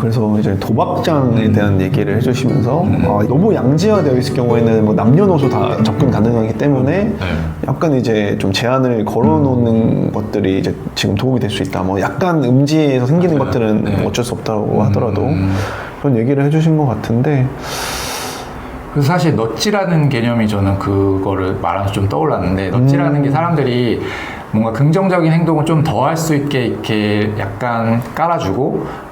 그래서 이제 도박장에 대한 얘기를 해주시면서 너무 양지화되어 있을 경우에는 뭐 남녀노소 다 접근 가능하기 때문에 약간 이제 좀 제한을 걸어놓는 것들이 이제 지금 도움이 될 수 있다. 뭐 약간 음지에서 생기는 것들은 어쩔 수 없다고 하더라도 그런 얘기를 해주신 것 같은데. 그래서 사실 넛지라는 개념이 저는 그거를 말하면서 좀 떠올랐는데, 넛지라는 게 사람들이 뭔가 긍정적인 행동을 좀 더 할 수 있게 이렇게 약간 깔아주고,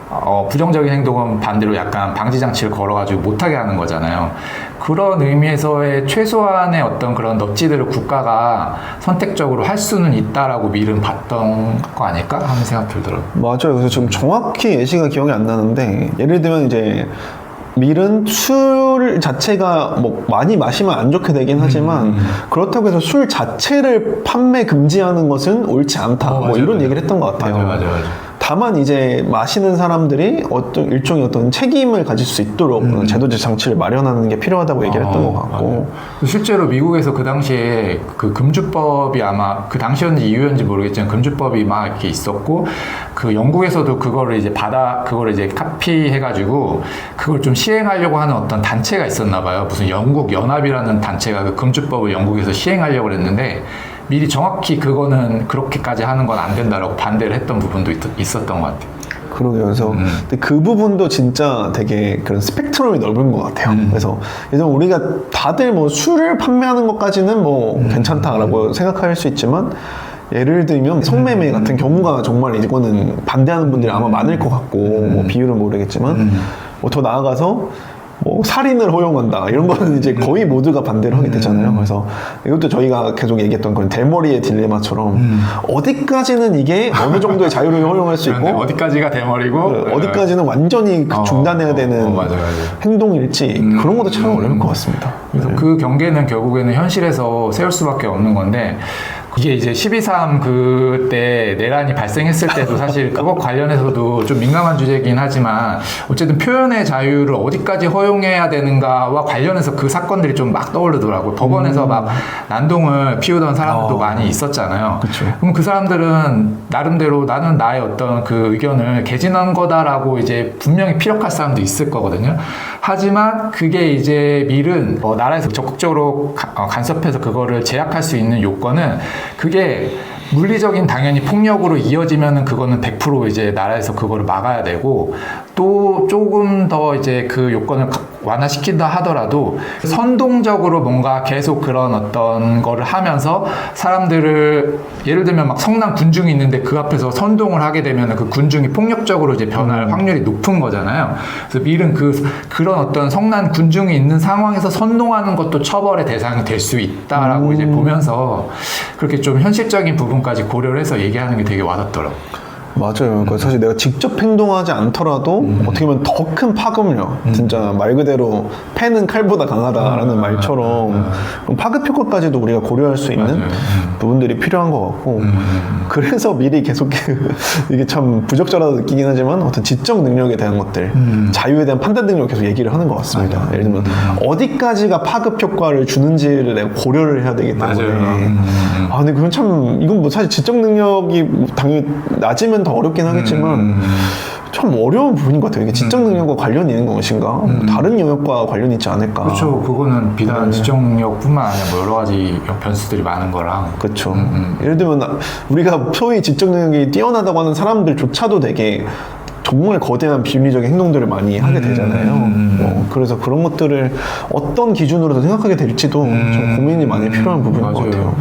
부정적인 행동은 반대로 약간 방지장치를 걸어가지고 못하게 하는 거잖아요. 그런 의미에서의 최소한의 어떤 그런 넛지들을 국가가 선택적으로 할 수는 있다라고 밀은 봤던 거 아닐까 하는 생각 들더라고요. 맞아요. 그래서 지금 정확히 예시가 기억이 안 나는데, 예를 들면 이제 밀은 술 자체가 뭐 많이 마시면 안 좋게 되긴 하지만 그렇다고 해서 술 자체를 판매 금지하는 것은 옳지 않다. 뭐 맞아요, 이런 맞아요. 얘기를 했던 것 같아요. 맞아요. 다만 이제 마시는 사람들이 어떤 일종의 어떤 책임을 가질 수 있도록 제도적 장치를 마련하는 게 필요하다고 얘기를 했던 것 같고. 맞아요. 실제로 미국에서 그 당시에 그 금주법이 아마 그 당시였는지 이후였는지 모르겠지만 금주법이 막 이렇게 있었고, 그 영국에서도 그거를 이제 그거를 이제 카피해가지고 그걸 좀 시행하려고 하는 어떤 단체가 있었나 봐요. 무슨 영국 연합이라는 단체가 그 금주법을 영국에서 시행하려고 했는데, 미리 정확히 그거는 그렇게까지 하는 건 안 된다라고 반대를 했던 부분도 있었던 것 같아요. 그러게요. 그래서 근데 그 부분도 진짜 되게 그런 스펙트럼이 넓은 것 같아요. 그래서 예전 우리가 다들 뭐 술을 판매하는 것까지는 뭐 괜찮다라고 생각할 수 있지만, 예를 들면 성매매 같은 경우가 정말 이거는 반대하는 분들이 아마 많을 것 같고, 뭐 비율은 모르겠지만 뭐 더 나아가서 뭐 살인을 허용한다 이런 거는 이제 거의 모두가 반대를 하게 되잖아요. 그래서 이것도 저희가 계속 얘기했던 그런 대머리의 딜레마처럼 어디까지는 이게 어느 정도의 자유를 허용할 수 있고 어디까지가 대머리고 어디까지는 완전히 중단해야 되는 맞아. 행동일지 그런 것도 참 어려울 것 같습니다. 그래서 그 경계는 결국에는 현실에서 세울 수밖에 없는 건데, 이게 이제 12.3 그때 내란이 발생했을 때도 사실 그것 관련해서도 좀 민감한 주제이긴 하지만, 어쨌든 표현의 자유를 어디까지 허용해야 되는가와 관련해서 그 사건들이 좀 막 떠오르더라고요. 법원에서 막 난동을 피우던 사람들도 많이 있었잖아요. 그쵸. 그럼 그 사람들은 나름대로 나는 나의 어떤 그 의견을 개진한 거다라고 이제 분명히 피력할 사람도 있을 거거든요. 하지만 그게 이제 밀은 나라에서 적극적으로 간섭해서 그거를 제약할 수 있는 요건은, 그게 물리적인 당연히 폭력으로 이어지면은 그거는 100% 이제 나라에서 그거를 막아야 되고, 또 조금 더 이제 그 요건을 완화시킨다 하더라도 선동적으로 뭔가 계속 그런 어떤 거를 하면서 사람들을, 예를 들면 막 성난 군중이 있는데 그 앞에서 선동을 하게 되면 그 군중이 폭력적으로 이제 변할 확률이 높은 거잖아요. 그래서 밀은 그런 어떤 성난 군중이 있는 상황에서 선동하는 것도 처벌의 대상이 될 수 있다라고 이제 보면서 그렇게 좀 현실적인 부분까지 고려를 해서 얘기하는 게 되게 와닿더라고요. 맞아요. 사실 내가 직접 행동하지 않더라도 어떻게 보면 더 큰 파급력, 진짜 말 그대로 패는 칼보다 강하다라는 말처럼 파급 효과까지도 우리가 고려할 수 있는 부분들이 필요한 것 같고, 그래서 미리 계속 이게 참 부적절하다 느끼긴 하지만 어떤 지적 능력에 대한 것들, 자유에 대한 판단 능력을 계속 얘기를 하는 것 같습니다. 예를 들면 어디까지가 파급 효과를 주는지를 내가 고려를 해야 되기 때문에 근데 그건 참, 이건 뭐 사실 지적 능력이 당연히 낮으면 더 어렵긴 하겠지만 참 어려운 부분인 것 같아요. 이게 지적 능력과 관련이 있는 것인가? 다른 영역과 관련이 있지 않을까? 그렇죠. 그거는 비단 지적 능력뿐만 아니라 뭐 여러 가지 변수들이 많은 거랑. 그렇죠. 예를 들면 우리가 소위 지적 능력이 뛰어나다고 하는 사람들조차도 되게 정말 거대한 비윤리적인 행동들을 많이 하게 되잖아요. 그래서 그런 것들을 어떤 기준으로 생각하게 될지도 좀 고민이 많이 필요한 부분인 것 같아요.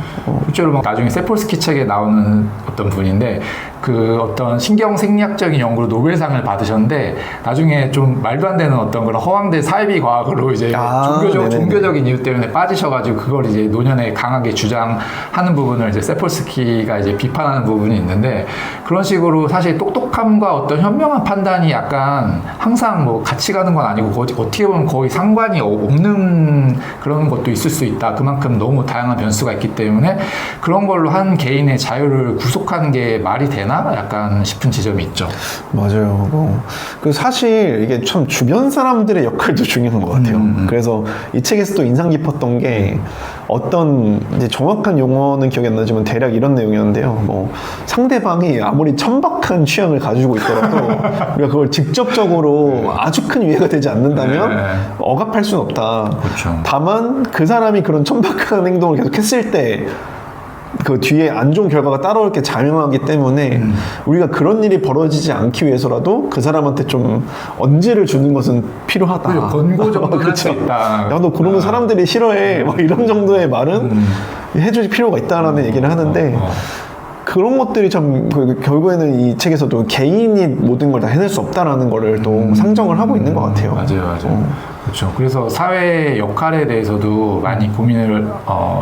실제로 막 나중에 세폴스키 책에 나오는 어떤 분인데, 그 어떤 신경생리학적인 연구로 노벨상을 받으셨는데, 나중에 좀 말도 안 되는 어떤 그런 허황된 사이비 과학으로 이제 종교적인 이유 때문에 빠지셔가지고 그걸 이제 노년에 강하게 주장하는 부분을 이제 세폴스키가 이제 비판하는 부분이 있는데, 그런 식으로 사실 똑똑함과 어떤 현명한 판단이 약간 항상 뭐 같이 가는 건 아니고 어떻게 보면 거의 상관이 없는 그런 것도 있을 수 있다. 그만큼 너무 다양한 변수가 있기 때문에 그런 걸로 한 개인의 자유를 구속하는 게 말이 되나? 약간 싶은 지점이 있죠. 맞아요. 그 사실 이게 참 주변 사람들의 역할도 중요한 것 같아요. 그래서 이 책에서 또 인상 깊었던 게 어떤 이제 정확한 용어는 기억이 안 나지만 대략 이런 내용이었는데요. 뭐 상대방이 아무리 천박한 취향을 가지고 있더라도 우리가 그걸 직접적으로 아주 큰 위해가 되지 않는다면 네. 억압할 수는 없다. 그렇죠. 다만 그 사람이 그런 천박한 행동을 계속 했을 때 그 뒤에 안 좋은 결과가 따라올 게 자명하기 때문에 우리가 그런 일이 벌어지지 않기 위해서라도 그 사람한테 좀 언지를 주는 것은 필요하다. 그리고 권고 정도는 할 수 있다. 야, 너 그런 거 사람들이 싫어해. 막 이런 정도의 말은 해줄 필요가 있다라는 얘기를 하는데 그런 것들이 참 결국에는 이 책에서도 개인이 모든 걸 다 해낼 수 없다라는 거를 또 상정을 하고 있는 것 같아요. 맞아요. 그렇죠. 그래서 사회의 역할에 대해서도 많이 고민을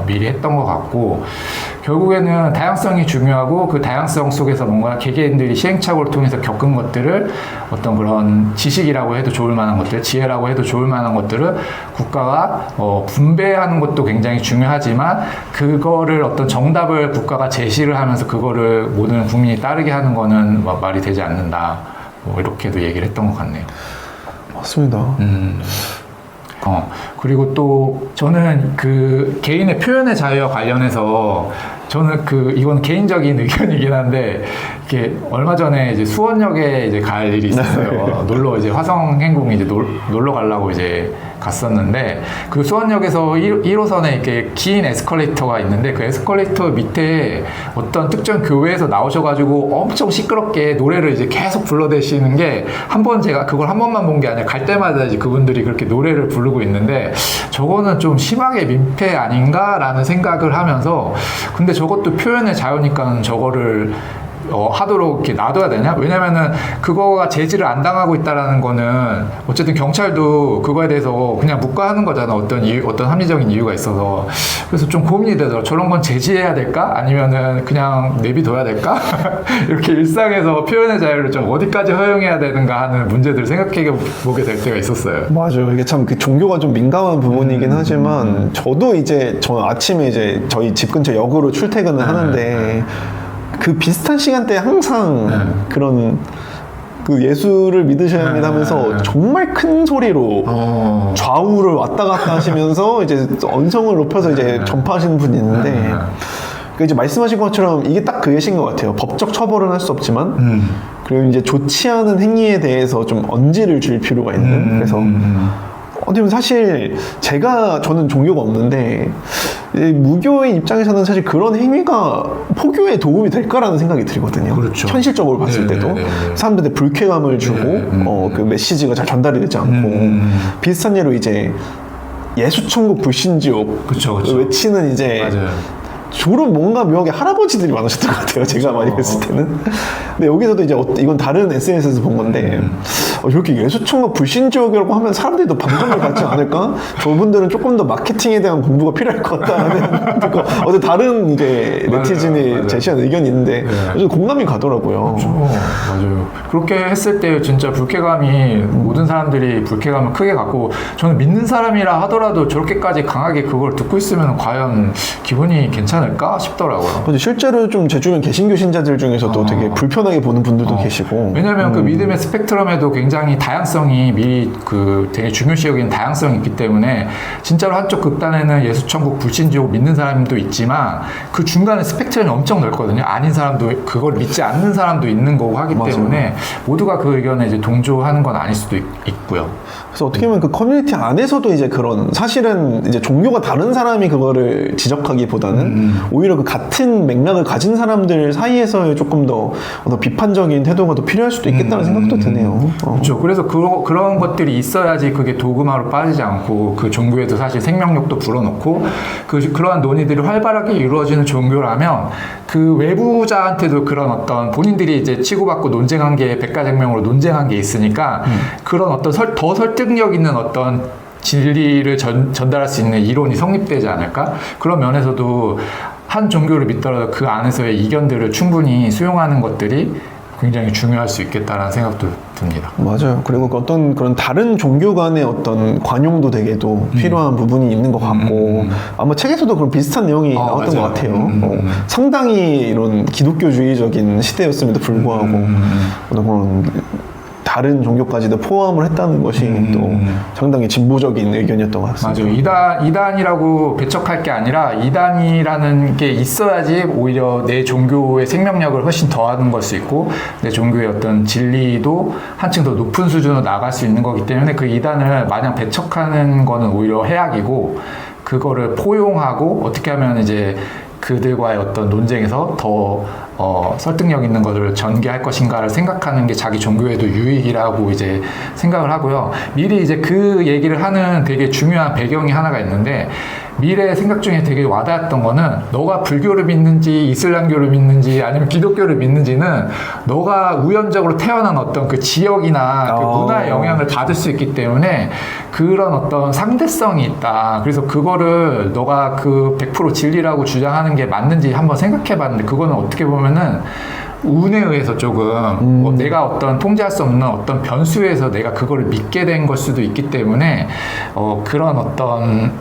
미리 했던 것 같고 결국에는 다양성이 중요하고 그 다양성 속에서 뭔가 개개인들이 시행착오를 통해서 겪은 것들을 어떤 그런 지식이라고 해도 좋을 만한 것들, 지혜라고 해도 좋을 만한 것들을 국가가 분배하는 것도 굉장히 중요하지만 그거를 어떤 정답을 국가가 제시를 하면서 그거를 모든 국민이 따르게 하는 거는 말이 되지 않는다. 뭐 이렇게도 얘기를 했던 것 같네요. 맞습니다. 그리고 또 저는 그 개인의 표현의 자유와 관련해서 저는 이건 개인적인 의견이긴 한데 이렇게 얼마 전에 이제 수원역에 이제 갈 일이 있었어요. 놀러 이제 화성행궁 이제 놀러 가려고 이제 갔었는데 그 수원역에서 1호선에 이렇게 긴 에스컬레이터가 있는데 그 에스컬레이터 밑에 어떤 특정 교회에서 나오셔가지고 엄청 시끄럽게 노래를 이제 계속 불러대시는 게 제가 그걸 한 번만 본 게 아니라 갈 때마다 이제 그분들이 그렇게 노래를 부르고 있는데 저거는 좀 심하게 민폐 아닌가라는 생각을 하면서 근데 저것도 표현의 자유니까 저거를 하도록 이렇게 놔둬야 되냐? 왜냐면은 그거가 제지를 안 당하고 있다라는 거는 어쨌든 경찰도 그거에 대해서 그냥 묵과하는 거잖아. 어떤 합리적인 이유가 있어서. 그래서 좀 고민이 되더라고. 저런 건 제지해야 될까? 아니면은 그냥 내비둬야 될까? 이렇게 일상에서 표현의 자유를 좀 어디까지 허용해야 되는가 하는 문제들을 생각해 보게 될 때가 있었어요. 맞아요. 이게 참 그 종교가 좀 민감한 부분이긴 하지만 저도 이제 저 아침에 이제 저희 집 근처 역으로 출퇴근을 하는데 그 비슷한 시간대에 항상 그런 그 예수를 믿으셔야 합니다 하면서 정말 큰 소리로 좌우를 왔다 갔다 하시면서 이제 언성을 높여서 이제 전파하시는 분이 있는데 그 이제 말씀하신 것처럼 이게 딱 그 예신 것 같아요. 법적 처벌은 할 수 없지만 그리고 이제 좋지 않은 행위에 대해서 좀 언지를 줄 필요가 있는 그래서 어떻게 사실 저는 종교가 없는데 무교인 입장에서는 사실 그런 행위가 포교에 도움이 될까라는 생각이 들거든요. 그렇죠. 현실적으로 봤을 때도 사람들한테 불쾌감을 주고 그 메시지가 잘 전달이 되지 않고 비슷한 예로 이제 예수천국 불신지옥 그쵸. 외치는 이제 맞아요. 주로 뭔가 묘하게 할아버지들이 많으셨던 것 같아요. 제가 많이 봤을 때는. 근데 여기서도 이제 이건 다른 SNS에서 본 건데 저렇게 예수천국 불신지옥이라고 하면 사람들이 더 반감을 갖지 않을까? 저분들은 조금 더 마케팅에 대한 공부가 필요할 것 같다는 어제 다른 이제 네티즌이 맞아요. 제시한 의견이 있는데 좀 공감이 가더라고요. 그렇죠. 맞아요. 그렇게 했을 때 진짜 불쾌감이 모든 사람들이 불쾌감을 크게 갖고 저는 믿는 사람이라 하더라도 저렇게까지 강하게 그걸 듣고 있으면 과연 기분이 괜찮을까 싶더라고요. 실제로 좀 제 주변 개신교 신자들 중에서도 되게 불편하게 보는 분들도 계시고. 왜냐하면 그 믿음의 스펙트럼에도 굉장히 다양성이 미리 되게 중요시 여기는 다양성이 있기 때문에 진짜로 한쪽 극단에는 예수천국 불신지옥 믿는 사람도 있지만 그 중간에 스펙트럼이 엄청 넓거든요. 아닌 사람도 그걸 믿지 않는 사람도 있는 거고 하기 맞아요. 때문에 모두가 그 의견에 이제 동조하는 건 아닐 수도 있고요. 그래서 어떻게 보면 그 커뮤니티 안에서도 이제 그런 사실은 이제 종교가 다른 사람이 그거를 지적하기보다는 오히려 그 같은 맥락을 가진 사람들 사이에서의 조금 더 비판적인 태도가 더 필요할 수도 있겠다는 생각도 드네요. 그렇죠. 그래서 그런 것들이 있어야지 그게 도그마로 빠지지 않고 그 종교에도 사실 생명력도 불어넣고 그러한 논의들이 활발하게 이루어지는 종교라면 그 외부자한테도 그런 어떤 본인들이 이제 치고받고 논쟁한 게 백가쟁명으로 논쟁한 게 있으니까 그런 어떤 더 설득력 있는 어떤 진리를 전달할 수 있는 이론이 성립되지 않을까? 그런 면에서도 한 종교를 믿더라도 그 안에서의 이견들을 충분히 수용하는 것들이 굉장히 중요할 수 있겠다라는 생각도 듭니다. 맞아요. 그리고 어떤 그런 다른 종교 간의 어떤 관용도 되게도 필요한 부분이 있는 것 같고 아마 책에서도 그런 비슷한 내용이 나왔던 맞아요. 것 같아요. 상당히 이런 기독교주의적인 시대였음에도 불구하고 어떤 그런 다른 종교까지도 포함을 했다는 것이 또 상당히 진보적인 의견이었던 것 같습니다. 맞아요. 이단이라고 배척할 게 아니라 이단이라는 게 있어야지 오히려 내 종교의 생명력을 훨씬 더하는 걸 수 있고 내 종교의 어떤 진리도 한층 더 높은 수준으로 나갈 수 있는 거기 때문에 그 이단을 마냥 배척하는 거는 오히려 해악이고 그거를 포용하고 어떻게 하면 이제 그들과의 어떤 논쟁에서 더 설득력 있는 것을 전개할 것인가를 생각하는 게 자기 종교에도 유익이라고 이제 생각을 하고요. 미리 이제 그 얘기를 하는 되게 중요한 배경이 하나가 있는데 미래의 생각 중에 되게 와닿았던 거는 너가 불교를 믿는지 이슬람교를 믿는지 아니면 기독교를 믿는지는 너가 우연적으로 태어난 어떤 그 지역이나 그 문화의 영향을 받을 수 있기 때문에 그런 어떤 상대성이 있다. 그래서 그거를 너가 그 100% 진리라고 주장하는 게 맞는지 한번 생각해 봤는데 그거는 어떻게 보면은 운에 의해서 조금 내가 어떤 통제할 수 없는 어떤 변수에서 내가 그거를 믿게 된 걸 수도 있기 때문에 그런 어떤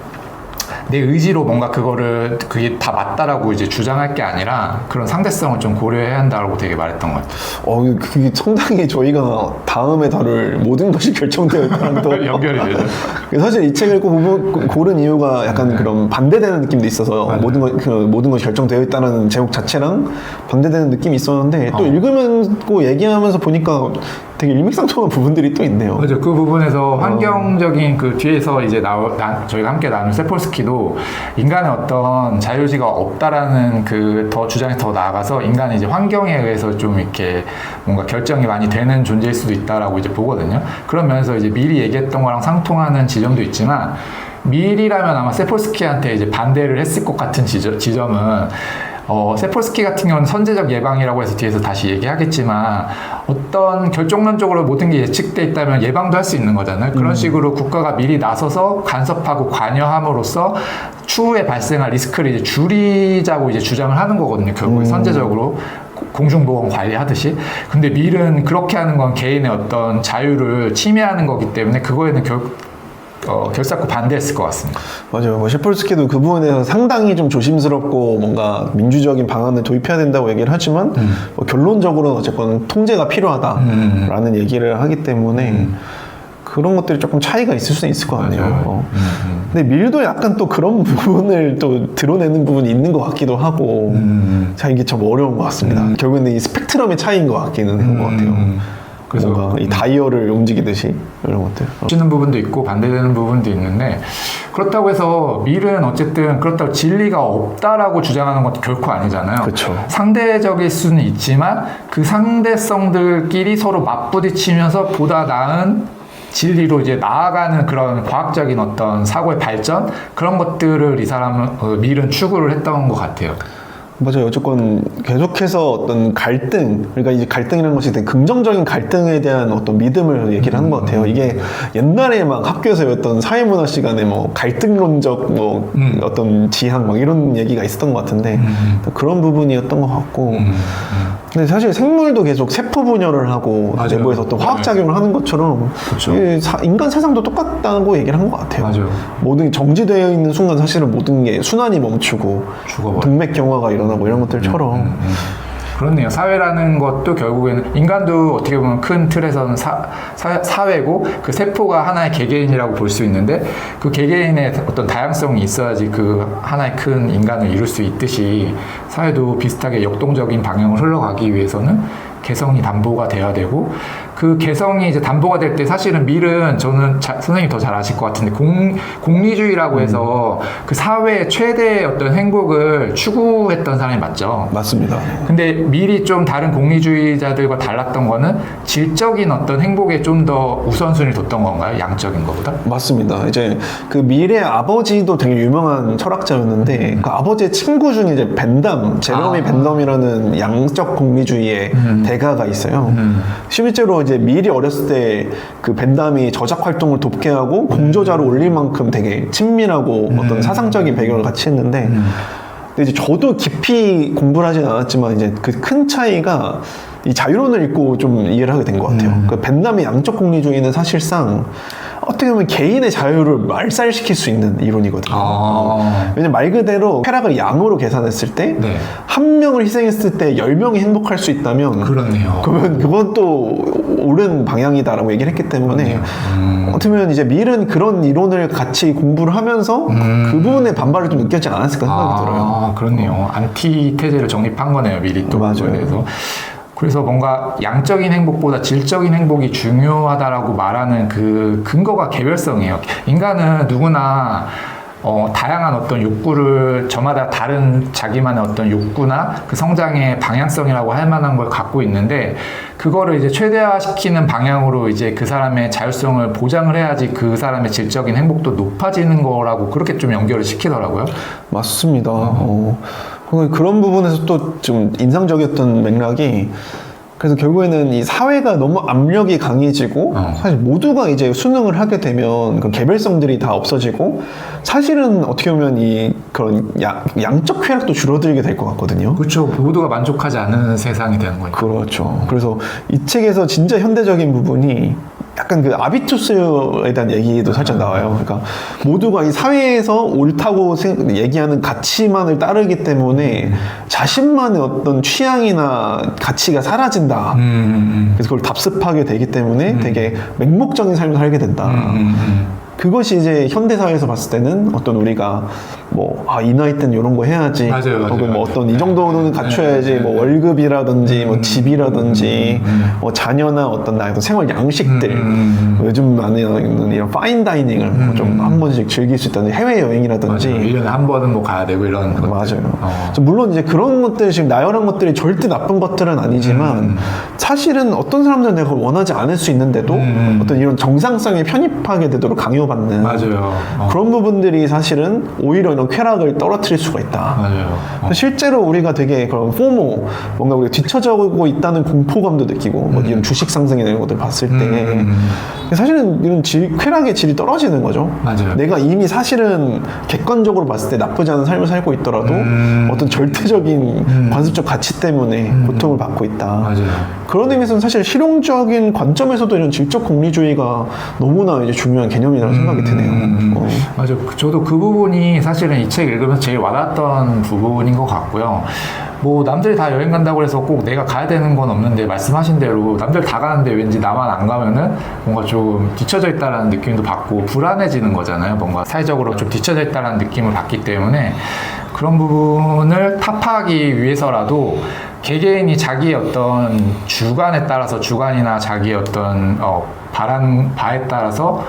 내 의지로 뭔가 그거를 그게 다 맞다라고 이제 주장할 게 아니라 그런 상대성을 좀 고려해야 한다고 되게 말했던 것 같아요. 그게 상당히 저희가 다음에 다룰 모든 것이 결정되어 있다는 또 연결이 되죠. 사실 이 책을 고른 이유가 약간 그런 반대되는 느낌도 있어서 모든 것이 결정되어 있다는 제목 자체랑 반대되는 느낌이 있었는데 또 읽으면서 얘기하면서 보니까 되게 일맥상통한 부분들이 또 있네요. 맞아요. 그 부분에서 환경적인 그 뒤에서 이제 저희가 함께 나눈 세폴스키도 인간의 어떤 자유의지가 없다라는 그 더 주장이 더 나아가서 인간이 이제 환경에 의해서 좀 이렇게 뭔가 결정이 많이 되는 존재일 수도 있다라고 이제 보거든요. 그런 면에서 이제 미리 얘기했던 거랑 상통하는 지점도 있지만 미리라면 아마 세폴스키한테 이제 반대를 했을 것 같은 지점은 세폴스키 같은 경우는 선제적 예방이라고 해서 뒤에서 다시 얘기하겠지만 어떤 결정론적으로 모든 게 예측돼 있다면 예방도 할 수 있는 거잖아요. 그런 식으로 국가가 미리 나서서 간섭하고 관여함으로써 추후에 발생할 리스크를 이제 줄이자고 이제 주장을 하는 거거든요. 결국 선제적으로 공중보건 관리하듯이. 근데 밀은 그렇게 하는 건 개인의 어떤 자유를 침해하는 거기 때문에 그거에는 결사코 반대했을 것 같습니다. 맞아요. 셰폴스키도 그 부분에 대해서 상당히 좀 조심스럽고 뭔가 민주적인 방안을 도입해야 된다고 얘기를 하지만 결론적으로는 어쨌건 통제가 필요하다라는 얘기를 하기 때문에 그런 것들이 조금 차이가 있을 수는 있을 것 같네요. 근데 밀도 약간 또 그런 부분을 또 드러내는 부분이 있는 것 같기도 하고 자 이게 참 어려운 것 같습니다. 결국에는 이 스펙트럼의 차이인 것 같기는 한 것 같아요. 그래서 뭔가 이 다이얼을 움직이듯이 이런 것들 치는 부분도 있고 반대되는 부분도 있는데 그렇다고 해서 밀은 어쨌든 그렇다고 진리가 없다라고 주장하는 것도 결코 아니잖아요. 그렇죠. 상대적일 수는 있지만 그 상대성들끼리 서로 맞부딪히면서 보다 나은 진리로 이제 나아가는 그런 과학적인 어떤 사고의 발전 그런 것들을 이 사람은 밀은 추구를 했던 것 같아요. 맞아요. 어쨌건 계속해서 어떤 갈등, 그러니까 이제 갈등이라는 것이 되게 긍정적인 갈등에 대한 어떤 믿음을 얘기를 하는 것 같아요. 이게 옛날에 막 학교에서 배웠던 사회문화 시간에 뭐 갈등론적 뭐 어떤 지향 막 이런 얘기가 있었던 것 같은데 그런 부분이었던 것 같고. 근데 사실 생물도 계속 세포 분열을 하고 맞아요. 내부에서 어떤 화학작용을 하는 것처럼 그렇죠. 인간 세상도 똑같다고 얘기를 한 것 같아요. 맞아요. 모든 게 정지되어 있는 순간 사실은 모든 게 순환이 멈추고 죽어버려. 동맥 경화가 일어나고 이런 것들처럼 그렇네요. 사회라는 것도 결국에는 인간도 어떻게 보면 큰 틀에서는 사회고 그 세포가 하나의 개개인이라고 볼 수 있는데 그 개개인의 어떤 다양성이 있어야지 그 하나의 큰 인간을 이룰 수 있듯이 사회도 비슷하게 역동적인 방향으로 흘러가기 위해서는 개성이 담보가 돼야 되고 그 개성이 이제 담보가 될 때 사실은 밀은 저는 선생님이 더 잘 아실 것 같은데 공리주의라고 해서 그 사회의 최대의 어떤 행복을 추구했던 사람이 맞죠. 맞습니다. 근데 밀이 좀 다른 공리주의자들과 달랐던 거는 질적인 어떤 행복에 좀 더 우선순위를 뒀던 건가요? 양적인 것보다? 맞습니다. 이제 그 밀의 아버지도 되게 유명한 철학자였는데 그 아버지의 친구 중에 이제 제레미 벤덤이라는 양적 공리주의의 대가가 있어요. 실제로 이제 밀이 어렸을 때 그 벤담이 저작 활동을 돕게 하고 공저자로 올릴 만큼 되게 친밀하고 어떤 사상적인 배경을 같이 했는데 근데 이제 저도 깊이 공부를 하진 않았지만 이제 그 큰 차이가 이 자유론을 읽고 좀 이해를 하게 된 것 같아요. 그 벤담의 양적 공리주의는 사실상 어떻게 보면 개인의 자유를 말살시킬 수 있는 이론이거든요. 왜냐면 말 그대로 쾌락을 양으로 계산했을 때 네. 한 명을 희생했을 때 10명이 행복할 수 있다면 그렇네요. 그러면 그건 또 옳은 방향이다라고 얘기를 했기 때문에 어떻게 보면 이제 밀은 그런 이론을 같이 공부를 하면서 그 부분에 반발을 좀 느꼈지 않았을까 생각이 들어요. 그렇네요. 안티테제를 정립한 거네요. 미리 또 맞아요. 그거에 대해서. 그래서 뭔가 양적인 행복보다 질적인 행복이 중요하다라고 말하는 그 근거가 개별성이에요. 인간은 누구나 다양한 어떤 욕구를 저마다 다른 자기만의 어떤 욕구나 그 성장의 방향성이라고 할 만한 걸 갖고 있는데 그거를 이제 최대화시키는 방향으로 이제 그 사람의 자율성을 보장을 해야지 그 사람의 질적인 행복도 높아지는 거라고 그렇게 좀 연결을 시키더라고요. 맞습니다. 그런 부분에서 또 좀 인상적이었던 맥락이 그래서 결국에는 이 사회가 너무 압력이 강해지고 사실 모두가 이제 수능을 하게 되면 그 개별성들이 다 없어지고 사실은 어떻게 보면 이 그런 양적 쾌락도 줄어들게 될 것 같거든요. 그렇죠. 모두가 만족하지 않는 세상이 되는 거니까. 그렇죠. 그래서 이 책에서 진짜 현대적인 부분이 약간 그 아비투스에 대한 얘기도 살짝 나와요. 그러니까 모두가 이 사회에서 옳다고 얘기하는 가치만을 따르기 때문에 자신만의 어떤 취향이나 가치가 사라진다. 그래서 그걸 답습하게 되기 때문에 되게 맹목적인 삶을 살게 된다. 그것이 이제 현대사회에서 봤을 때는 어떤 우리가 이 나이 때는 이런 거 해야지. 맞아요. 혹은 뭐 어떤 이 정도는 갖춰야지. 뭐 월급이라든지, 뭐 집이라든지, 뭐 자녀나 어떤 나의 생활 양식들. 요즘 많이 있는 이런 파인다이닝을 좀 한 번씩 즐길 수 있다는 해외여행이라든지. 1년에 한 번은 뭐 가야 되고 이런 것들. 맞아요. 물론 이제 그런 것들이 지금 나열한 것들이 절대 나쁜 것들은 아니지만 사실은 어떤 사람들은 내가 그걸 원하지 않을 수 있는데도 어떤 이런 정상성에 편입하게 되도록 강요받는 맞아요. 그런 부분들이 사실은 오히려 이런 쾌락을 떨어뜨릴 수가 있다. 맞아요. 실제로 우리가 되게 그런 포모, 뭔가 우리가 뒤처지고 있다는 공포감도 느끼고 뭐 이런 주식 상승이나 이런 것들 봤을 때 사실은 이런 쾌락의 질이 떨어지는 거죠. 맞아요. 내가 이미 사실은 객관적으로 봤을 때 나쁘지 않은 삶을 살고 있더라도 어떤 절대적인 관습적 가치 때문에 고통을 받고 있다. 맞아요. 그런 의미에서는 사실 실용적인 관점에서도 이런 질적 공리주의가 너무나 이제 중요한 개념이라는 생각이 드네요. 맞아요. 저도 그 부분이 사실은 이 책 읽으면서 제일 와닿았던 부분인 것 같고요. 뭐 남들이 다 여행 간다고 해서 꼭 내가 가야 되는 건 없는데 말씀하신 대로 남들 다 가는데 왠지 나만 안 가면은 뭔가 좀 뒤처져 있다라는 느낌도 받고 불안해지는 거잖아요. 뭔가 사회적으로 좀 뒤처져 있다라는 느낌을 받기 때문에 그런 부분을 타파하기 위해서라도 개개인이 자기의 어떤 주관에 따라서 주관이나 자기의 어떤 바에 따라서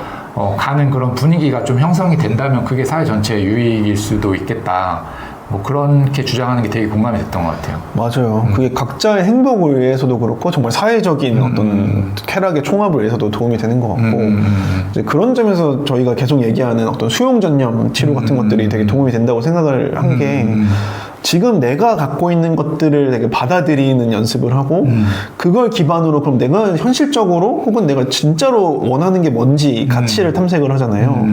가는 그런 분위기가 좀 형성이 된다면 그게 사회 전체의 유익일 수도 있겠다. 뭐 그렇게 주장하는 게 되게 공감이 됐던 것 같아요. 맞아요. 그게 각자의 행복을 위해서도 그렇고 정말 사회적인 어떤 쾌락의 총합을 위해서도 도움이 되는 것 같고 이제 그런 점에서 저희가 계속 얘기하는 어떤 수용전념 치료 같은 것들이 되게 도움이 된다고 생각을 한 게 지금 내가 갖고 있는 것들을 되게 받아들이는 연습을 하고 그걸 기반으로 그럼 내가 현실적으로 혹은 내가 진짜로 원하는 게 뭔지 가치를 탐색을 하잖아요.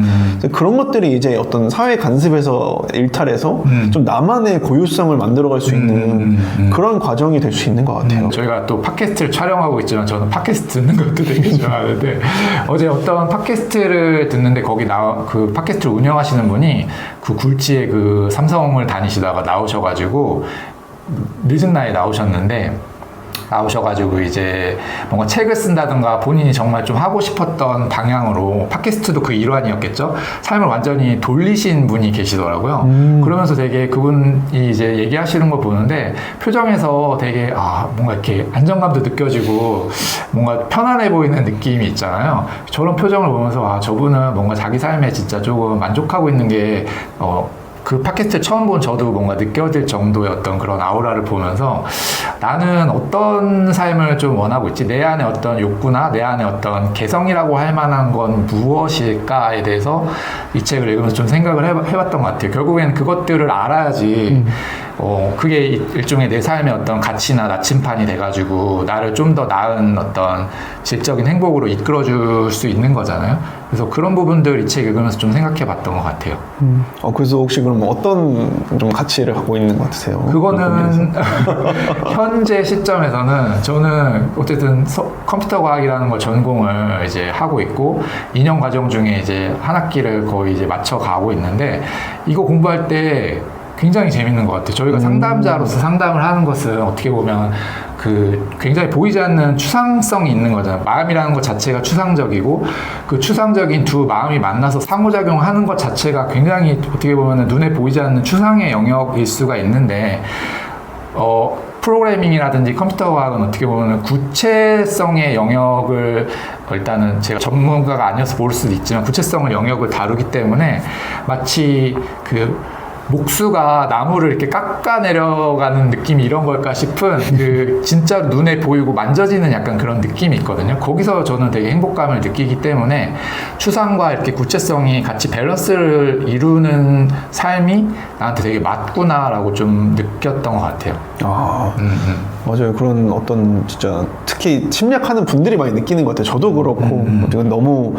그런 것들이 이제 어떤 사회 간섭에서 일탈해서 좀 나만의 고유성을 만들어갈 수 있는 그런 과정이 될 수 있는 것 같아요. 저희가 또 팟캐스트를 촬영하고 있지만 저는 팟캐스트 듣는 것도 되게 좋아하는데 어제 어떤 팟캐스트를 듣는데 거기 그 팟캐스트를 운영하시는 분이 그 굴지에 그 삼성을 다니시다가 나오셔가지고 늦은 나이에 나오셔가지고 이제 뭔가 책을 쓴다든가 본인이 정말 좀 하고 싶었던 방향으로 팟캐스트도 그 일환이었겠죠. 삶을 완전히 돌리신 분이 계시더라고요. 그러면서 되게 그분이 이제 얘기하시는 걸 보는데 표정에서 되게 뭔가 이렇게 안정감도 느껴지고 뭔가 편안해 보이는 느낌이 있잖아요. 저런 표정을 보면서 저분은 뭔가 자기 삶에 진짜 조금 만족하고 있는 게 그 팟캐스트 처음 본 저도 뭔가 느껴질 정도의 어떤 그런 아우라를 보면서 나는 어떤 삶을 좀 원하고 있지? 내 안에 어떤 욕구나 내 안에 어떤 개성이라고 할 만한 건 무엇일까에 대해서 이 책을 읽으면서 좀 생각을 해봤던 것 같아요. 결국에는 그것들을 알아야지 그게 일종의 내 삶의 어떤 가치나 나침판이 돼가지고 나를 좀 더 나은 어떤 질적인 행복으로 이끌어줄 수 있는 거잖아요. 그래서 그런 부분들 이 책 읽으면서 좀 생각해봤던 것 같아요. 그래서 혹시 그럼 어떤 좀 가치를 갖고 있는 것 같으세요? 그거는 현재 시점에서는 저는 어쨌든 컴퓨터 과학이라는 걸 전공을 이제 하고 있고 2년 과정 중에 이제 한 학기를 거의 이제 맞춰 가고 있는데 이거 공부할 때 굉장히 재밌는 것 같아요. 저희가 상담자로서 상담을 하는 것은 어떻게 보면 굉장히 보이지 않는 추상성이 있는 거잖아요. 마음이라는 것 자체가 추상적이고 그 추상적인 두 마음이 만나서 상호작용하는 것 자체가 굉장히 어떻게 보면 눈에 보이지 않는 추상의 영역일 수가 있는데 프로그래밍이라든지 컴퓨터 과학은 어떻게 보면 구체성의 영역을 일단은 제가 전문가가 아니어서 모를 수도 있지만 구체성의 영역을 다루기 때문에 마치 목수가 나무를 이렇게 깎아 내려가는 느낌이 이런 걸까 싶은 진짜 눈에 보이고 만져지는 약간 그런 느낌이 있거든요. 거기서 저는 되게 행복감을 느끼기 때문에 추상과 이렇게 구체성이 같이 밸런스를 이루는 삶이 나한테 되게 맞구나라고 좀 느꼈던 것 같아요. 맞아요. 그런 어떤 진짜 특히 침략하는 분들이 많이 느끼는 것 같아요. 저도 그렇고 너무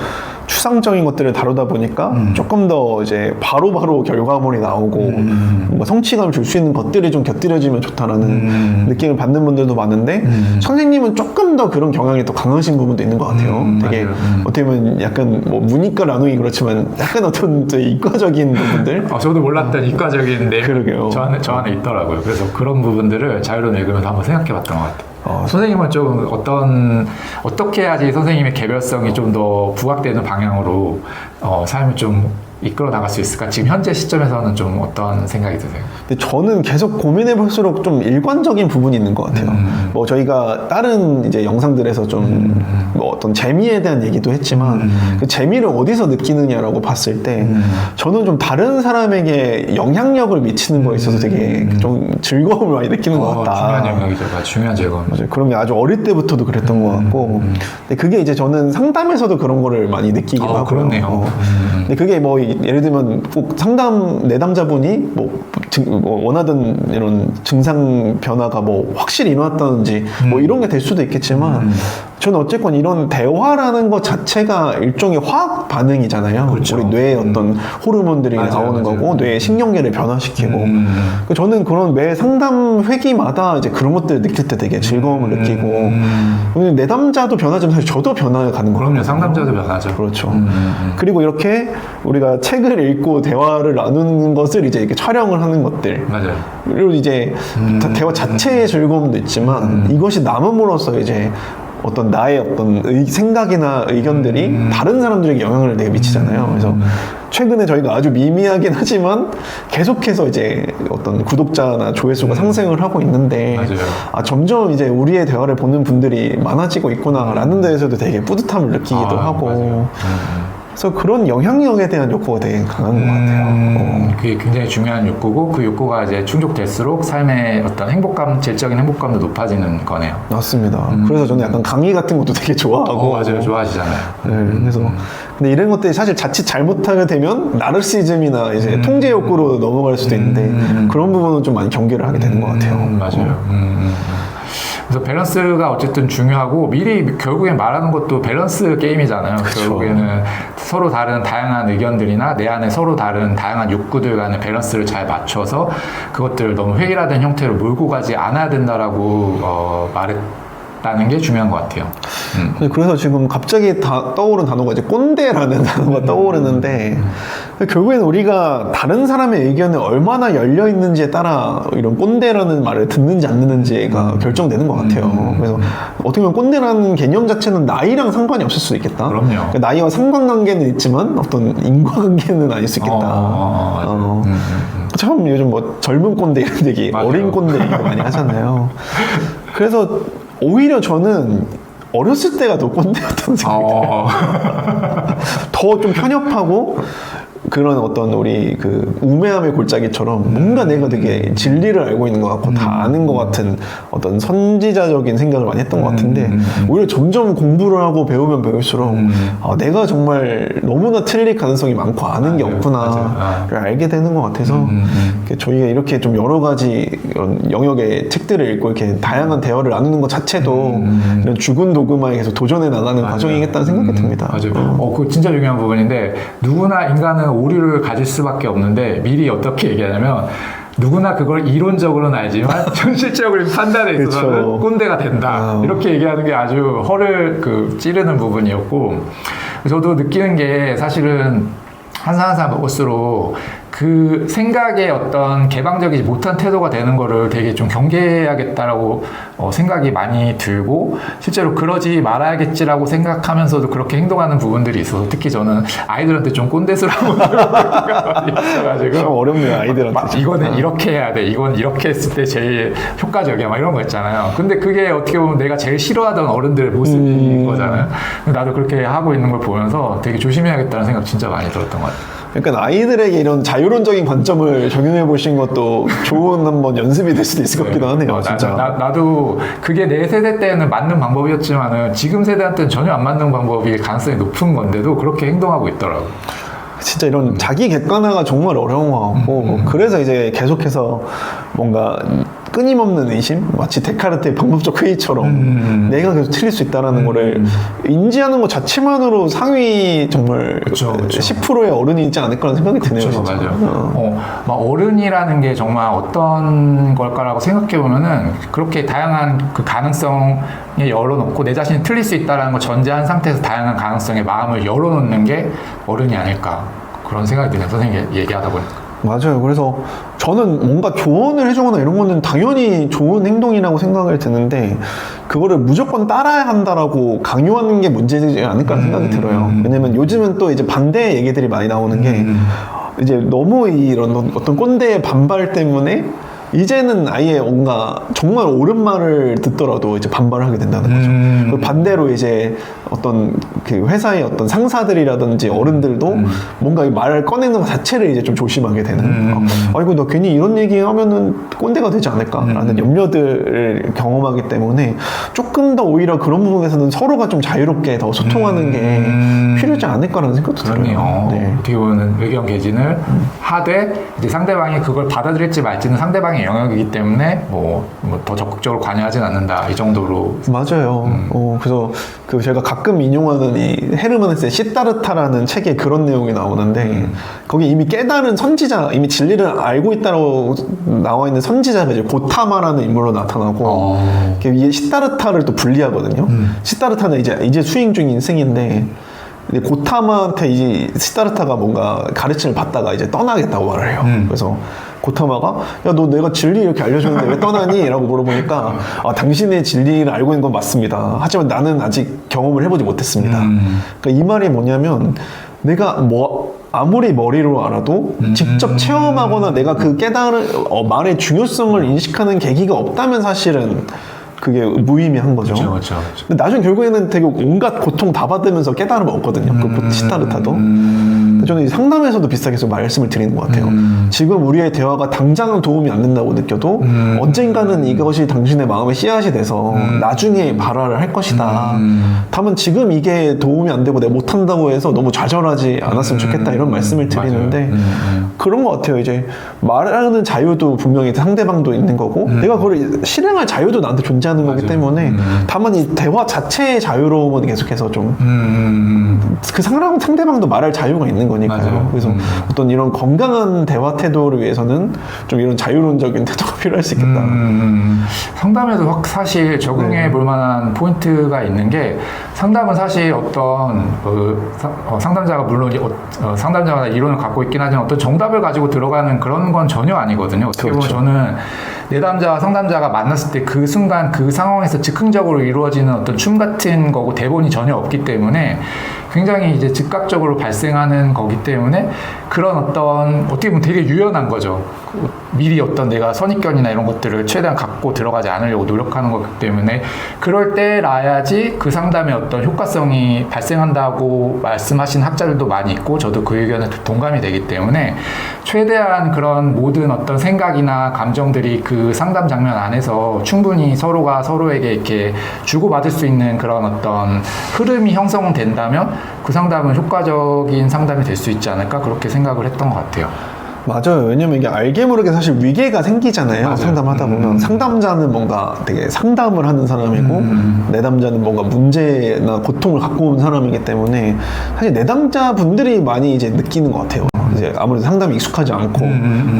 추상적인 것들을 다루다 보니까 조금 더 이제 바로바로 결과물이 나오고 뭔가 성취감을 줄 수 있는 것들이 좀 곁들여지면 좋다라는 느낌을 받는 분들도 많은데 선생님은 조금 더 그런 경향이 더 강하신 부분도 있는 것 같아요. 되게 어떻게 보면 약간 뭐 문이과 나누기 그렇지만 약간 어떤 이과적인 부분들 저도 몰랐던 이과적인 내용 그러게요. 저 안에 있더라고요. 그래서 그런 부분들을 자유로 읽으면서 한번 생각해봤던 것 같아요. 선생님은 좀 어떻게 해야지 선생님의 개별성이 좀 더 부각되는 방향으로 삶을 좀 이끌어 나갈 수 있을까? 지금 현재 시점에서는 좀 어떤 생각이 드세요? 근데 저는 계속 고민해 볼수록 좀 일관적인 부분이 있는 것 같아요. 뭐 저희가 다른 이제 영상들에서 좀 뭐 어떤 재미에 대한 얘기도 했지만 그 재미를 어디서 느끼느냐라고 봤을 때 저는 좀 다른 사람에게 영향력을 미치는 거에 있어서 되게 좀 즐거움을 많이 느끼는 것 같다. 중요한 영역이죠. 중요한 즐거움. 맞아요. 그런 게 아주 어릴 때부터도 그랬던 것 같고 근데 그게 이제 저는 상담에서도 그런 거를 많이 느끼기도 하고요. 그렇네요. 근데 그게 뭐 예를 들면 꼭 내담자분이 뭐 원하던 이런 증상 변화가 뭐 확실히 일어났다든지 뭐 이런 게 될 수도 있겠지만 저는 어쨌건 이런 대화라는 것 자체가 일종의 화학 반응이잖아요. 그렇죠. 우리 뇌의 어떤 호르몬들이 나오는 거고 뇌의 신경계를 변화시키고 저는 그런 매 상담 회기마다 이제 그런 것들을 느낄 때 되게 즐거움을 느끼고 내담자도 변하지만 사실 저도 변화가는 거예요. 그럼요. 상담자도 변하죠. 그렇죠. 그리고 이렇게 우리가 책을 읽고 대화를 나누는 것을 이제 이렇게 촬영을 하는 것들. 맞아요. 그리고 이제 대화 자체의 즐거움도 있지만 이것이 남음으로써 이제 어떤 나의 어떤 생각이나 의견들이 다른 사람들에게 영향을 되게 미치잖아요. 그래서 최근에 저희가 아주 미미하긴 하지만 계속해서 이제 어떤 구독자나 조회수가 상승을 하고 있는데 점점 이제 우리의 대화를 보는 분들이 많아지고 있구나라는 데에서도 되게 뿌듯함을 느끼기도 하고 그래서 그런 영향력에 대한 욕구가 되게 강한 것 같아요. 그게 굉장히 중요한 욕구고 그 욕구가 이제 충족될수록 삶의 어떤 행복감, 질적인 행복감도 높아지는 거네요. 맞습니다. 그래서 저는 약간 강의 같은 것도 되게 좋아하고. 맞아요. 좋아하시잖아요. 네, 그래서 근데 이런 것들이 사실 자칫 잘못하게 되면 나르시즘이나 이제 통제 욕구로 넘어갈 수도 있는데 그런 부분은 좀 많이 경계를 하게 되는 것 같아요. 맞아요. 그래서 밸런스가 어쨌든 중요하고 미리 결국엔 말하는 것도 밸런스 게임이잖아요. 그쵸. 결국에는 서로 다른 다양한 의견들이나 내 안에 서로 다른 다양한 욕구들 간의 밸런스를 잘 맞춰서 그것들을 너무 획일화된 형태로 몰고 가지 않아야 된다라고 말했다는 게 중요한 것 같아요. 그래서 지금 갑자기 떠오른 단어가 이제 꼰대라는 단어가 떠오르는데 결국에는 우리가 다른 사람의 의견에 얼마나 열려 있는지에 따라 이런 꼰대라는 말을 듣는지 안 듣는지가 결정되는 것 같아요. 그래서 어떻게 보면 꼰대라는 개념 자체는 나이랑 상관이 없을 수도 있겠다. 그럼요. 그러니까 나이와 상관관계는 있지만 어떤 인과관계는 아닐 수 있겠다. 참 요즘 뭐 젊은 꼰대 이런 얘기, 맞아요. 어린 꼰대 얘기 많이 하잖아요. 그래서 오히려 저는 어렸을 때가 더 꼰대였던 생각이 들어요. 더 좀 편협하고 그런 어떤 우리 그 우매함의 골짜기처럼 뭔가 내가 되게 진리를 알고 있는 것 같고 다 아는 것 같은 어떤 선지자적인 생각을 많이 했던 것 같은데 오히려 점점 공부를 하고 배우면 배울수록 내가 정말 너무나 틀릴 가능성이 많고 아는 게 없구나를 알게 되는 것 같아서 저희가 이렇게 좀 여러 가지 이런 영역의 책들을 읽고 이렇게 다양한 대화를 나누는 것 자체도 이런 죽은 도그마에 계속 도전해 나가는 과정이겠다는 생각이 듭니다. 맞아요. 그거 진짜 중요한 부분인데 누구나 인간은 오류를 가질 수밖에 없는데 미리 어떻게 얘기하냐면 누구나 그걸 이론적으로는 알지만 현실적으로 판단에 있어서는 그렇죠. 꼰대가 된다. 이렇게 얘기하는 게 아주 허를 찌르는 부분이었고 저도 느끼는 게 사실은 한 살 한 살 먹을수록 그 생각의 어떤 개방적이지 못한 태도가 되는 거를 되게 좀 경계해야겠다라고 생각이 많이 들고 실제로 그러지 말아야겠지라고 생각하면서도 그렇게 행동하는 부분들이 있어서 특히 저는 아이들한테 좀 꼰대스러운 생각이 많이 있어가지고 참 어렵네요 아이들한테. 이거는 이렇게 해야 돼. 이건 이렇게 했을 때 제일 효과적이야. 막 이런 거 있잖아요. 근데 그게 어떻게 보면 내가 제일 싫어하던 어른들의 모습인 거잖아요. 나도 그렇게 하고 있는 걸 보면서 되게 조심해야겠다는 생각 진짜 많이 들었던 것 같아요. 그러니까 아이들에게 이런 자유론적인 관점을 적용해 보신 것도 좋은 한번 연습이 될 수도 있을 것 같기도 하네요. 진짜. 나도 그게 내 세대 때는 맞는 방법이었지만은 지금 세대한테는 전혀 안 맞는 방법이 가능성이 높은 건데도 그렇게 행동하고 있더라고. 진짜 이런 자기 객관화가 정말 어려운 것 같고 그래서 이제 계속해서 뭔가 끊임없는 의심? 마치 데카르트의 방법적 회의처럼 내가 계속 틀릴 수 있다는 거를 인지하는 것 자체만으로 상위 정말 그쵸. 10%의 어른이 있지 않을까라는 생각이 드네요. 그쵸, 진짜. 맞아요. 막 어른이라는 게 정말 어떤 걸까라고 생각해보면은 그렇게 다양한 그 가능성에 열어놓고 내 자신이 틀릴 수 있다는 걸 전제한 상태에서 다양한 가능성에 마음을 열어놓는 게 어른이 아닐까 그런 생각이 드네요. 선생님이 얘기하다 보니까. 맞아요. 그래서 저는 뭔가 조언을 해주거나 이런 거는 당연히 좋은 행동이라고 생각을 드는데 그거를 무조건 따라야 한다라고 강요하는 게 문제지 않을까 생각이 들어요. 왜냐면 요즘은 또 이제 반대의 얘기들이 많이 나오는 게 이제 너무 이런 어떤 꼰대의 반발 때문에 이제는 아예 뭔가 정말 옳은 말을 듣더라도 이제 반발을 하게 된다는 거죠. 그리고 반대로 이제 어떤 그 회사의 어떤 상사들이라든지 어른들도 뭔가 이 말을 꺼내는 것 자체를 이제 좀 조심하게 되는. 아이고 너 괜히 이런 얘기 하면은 꼰대가 되지 않을까라는 염려들을 경험하기 때문에 조금 더 오히려 그런 부분에서는 서로가 좀 자유롭게 더 소통하는 게 필요하지 않을까라는 생각도 들어요. 네. 어떻게 보면 의견 개진을 하되 이제 상대방이 그걸 받아들일지 말지는 상대방의 영역이기 때문에 뭐 더 적극적으로 관여하진 않는다 이 정도로. 맞아요. 그래서 그 제가 가끔 인용하는 이 헤르만 헤세의 시다르타라는 책에 그런 내용이 나오는데 거기 이미 깨달은 선지자, 이미 진리를 알고 있다고 나와 있는 선지자가 이제 고타마라는 인물로 나타나고 이 시다르타를 또 분리하거든요. 시다르타는 이제 수행 중인 승인데 고타마한테 이 시다르타가 뭔가 가르침을 받다가 이제 떠나겠다고 말을 해요. 그래서 고타마가 야 너 내가 진리 이렇게 알려줬는데 왜 떠나니? 라고 물어보니까 당신의 진리를 알고 있는 건 맞습니다. 하지만 나는 아직 경험을 해보지 못했습니다. 그러니까 이 말이 뭐냐면 내가 아무리 머리로 알아도 직접 체험하거나 내가 그 깨달은 말의 중요성을 인식하는 계기가 없다면 사실은 그게 무의미한 거죠. 그렇죠. 근데 나중에 결국에는 되게 온갖 고통 다 받으면서 깨달음을 얻거든요. 그 시타르타도. 저는 이 상담에서도 비슷하게 좀 말씀을 드리는 것 같아요. 지금 우리의 대화가 당장은 도움이 안 된다고 느껴도 언젠가는 이것이 당신의 마음의 씨앗이 돼서 나중에 발화를 할 것이다. 다만 지금 이게 도움이 안 되고 내가 못한다고 해서 너무 좌절하지 않았으면 좋겠다 이런 말씀을 드리는데 그런 것 같아요. 이제 말하는 자유도 분명히 상대방도 있는 거고 내가 그걸 실행할 자유도 나한테 존재하는 거기 때문에 다만 이 대화 자체의 자유로움은 계속해서 좀 그 상대방도 말할 자유가 있는 거니까요. 맞아요. 그래서 어떤 이런 건강한 대화 태도를 위해서는 좀 이런 자유론적인 태도가 필요할 수 있겠다. 상담에도 사실 적용해 볼 만한 포인트가 있는 게 상담은 사실 어떤 상담자가 물론 상담자가 이론을 갖고 있긴 하지만 어떤 정답을 가지고 들어가는 그런 건 전혀 아니거든요. 어떻게 보면 그렇죠. 저는 내담자와 상담자가 만났을 때 그 순간 그 상황에서 즉흥적으로 이루어지는 어떤 춤 같은 거고 대본이 전혀 없기 때문에 굉장히 이제 즉각적으로 발생하는 거기 때문에 그런 어떻게 보면 되게 유연한 거죠. 미리 어떤 내가 선입견이나 이런 것들을 최대한 갖고 들어가지 않으려고 노력하는 거기 때문에 그럴 때라야지 그 상담의 어떤 효과성이 발생한다고 말씀하신 학자들도 많이 있고 저도 그 의견에 동감이 되기 때문에 최대한 그런 모든 어떤 생각이나 감정들이 그 상담 장면 안에서 충분히 서로가 서로에게 이렇게 주고받을 수 있는 그런 어떤 흐름이 형성된다면 그 상담은 효과적인 상담이 될 수 있지 않을까 그렇게 생각을 했던 것 같아요. 맞아요. 왜냐면 이게 알게 모르게 사실 위계가 생기잖아요. 맞아요. 상담하다 보면 상담자는 뭔가 되게 상담을 하는 사람이고 내담자는 뭔가 문제나 고통을 갖고 온 사람이기 때문에 사실 내담자 분들이 많이 이제 느끼는 것 같아요. 이제 아무래도 상담이 익숙하지 않고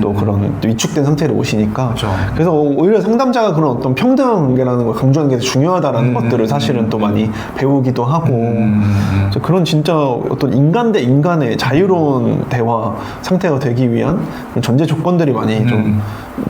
또 그런 위축된 상태로 오시니까 그렇죠. 그래서 오히려 상담자가 그런 어떤 평등 관계라는 걸 강조하는 게 중요하다라는 것들을 사실은 또 많이 배우기도 하고 그래서 그런 진짜 어떤 인간 대 인간의 자유로운 대화 상태가 되기 위한 그런 전제 조건들이 많이 좀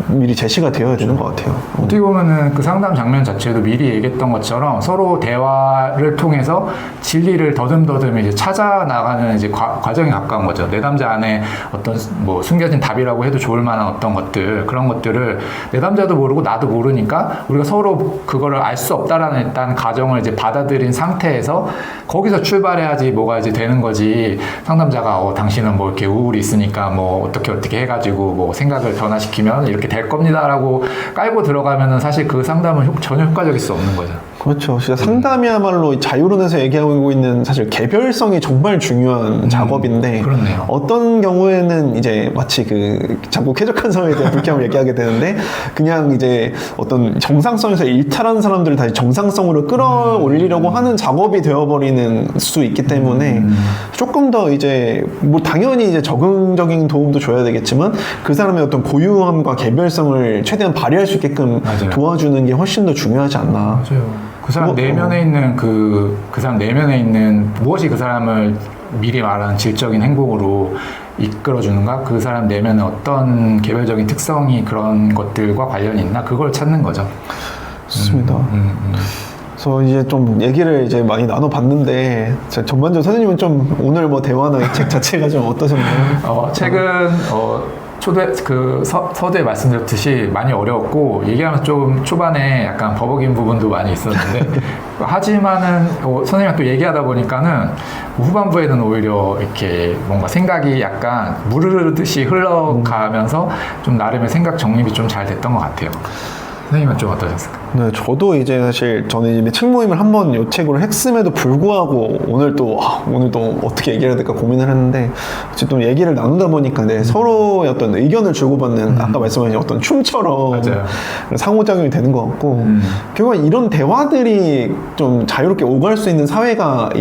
미리 제시가 되어야 되는 것 같아요. 어떻게 보면은 그 상담 장면 자체도 미리 얘기했던 것처럼 서로 대화를 통해서 진리를 더듬더듬 이제 찾아 나가는 이제 과정에 가까운 거죠. 내담자 안에 어떤 뭐 숨겨진 답이라고 해도 좋을 만한 어떤 것들 그런 것들을 내담자도 모르고 나도 모르니까 우리가 서로 그거를 알 수 없다라는 일단 가정을 이제 받아들인 상태에서 거기서 출발해야지 뭐가 이제 되는 거지. 상담자가 당신은 뭐 이렇게 우울이 있으니까 뭐 어떻게 해가지고 뭐 생각을 변화시키면 이렇게 될 겁니다라고 깔고 들어가면은 사실 그 상담은 전혀 효과적일 수 없는 거죠. 그렇죠. 진짜 상담이야말로 자유론에서 얘기하고 있는 사실 개별성이 정말 중요한 작업인데 그렇네요. 어떤 경우에는 이제 마치 그 자꾸 쾌적한 사회에 대한 불쾌함을 얘기하게 되는데 그냥 이제 어떤 정상성에서 일탈한 사람들을 다시 정상성으로 끌어올리려고 하는 작업이 되어버리는 수 있기 때문에 조금 더 이제 뭐 당연히 이제 적응적인 도움도 줘야 되겠지만 그 사람의 어떤 고유함과 개별성을 최대한 발휘할 수 있게끔 맞아요. 도와주는 게 훨씬 더 중요하지 않나. 맞아요. 그 사람 내면에 있는 그 사람 내면에 있는 무엇이 그 사람을 미리 말하는 질적인 행복으로 이끌어주는가? 그 사람 내면에 어떤 개별적인 특성이 그런 것들과 관련이 있나? 그걸 찾는 거죠. 좋습니다. 그래서 이제 좀 얘기를 이제 많이 나눠봤는데 전반적으로 선생님은 좀 오늘 뭐 대화나 이 책 자체가 좀 어떠셨나요? 책은 서두에 말씀드렸듯이 많이 어려웠고 얘기하면서 좀 초반에 약간 버벅인 부분도 많이 있었는데 하지만은 선생님과 또 얘기하다 보니까는 후반부에는 오히려 이렇게 뭔가 생각이 약간 물 흐르듯이 흘러가면서 좀 나름의 생각 정립이 좀 잘 됐던 것 같아요. 선생님은 좀 어떠셨을까요? 네, 저도 이제 사실 저는 이미 책 모임을 한번 이 책으로 했음에도 불구하고 오늘도 어떻게 얘기해야 될까 고민을 했는데 어쨌든 얘기를 나누다 보니까 서로의 어떤 의견을 주고받는 아까 말씀하신 어떤 춤처럼 맞아요. 상호작용이 되는 것 같고 결국은 이런 대화들이 좀 자유롭게 오갈 수 있는 사회가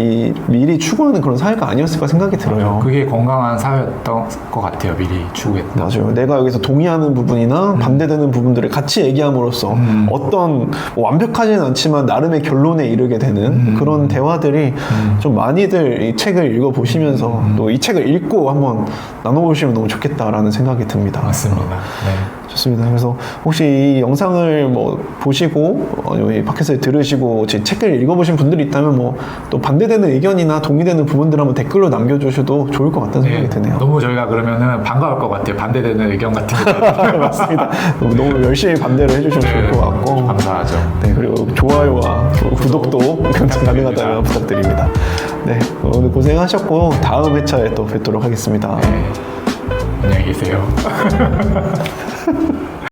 미리 추구하는 그런 사회가 아니었을까 생각이 들어요. 그게 건강한 사회였던 것 같아요. 미리 추구했던. 맞아요. 내가 여기서 동의하는 부분이나 반대되는 부분들을 같이 얘기함으로써 어떤 완벽하지는 않지만 나름의 결론에 이르게 되는 그런 대화들이 좀 많이들 이 책을 읽어보시면서 또 이 책을 읽고 한번 나눠보시면 너무 좋겠다라는 생각이 듭니다. 맞습니다. 네. 좋습니다. 그래서 혹시 이 영상을 뭐 보시고 이 팟캐스트를 들으시고 제 책을 읽어보신 분들이 있다면 뭐 또 반대되는 의견이나 동의되는 부분들 한번 댓글로 남겨주셔도 좋을 것 같다는 생각이 드네요. 너무 저희가 그러면은 반가울 것 같아요. 반대되는 의견 같은 게. 맞습니다. 너무 열심히 반대를 해주시면 좋을 것 같고 감사하죠. 네, 그리고 좋아요와 구독도 가능하다면 부탁드립니다. 네, 오늘 고생하셨고 다음 회차에 또 뵙도록 하겠습니다. 네. 안녕히 계세요.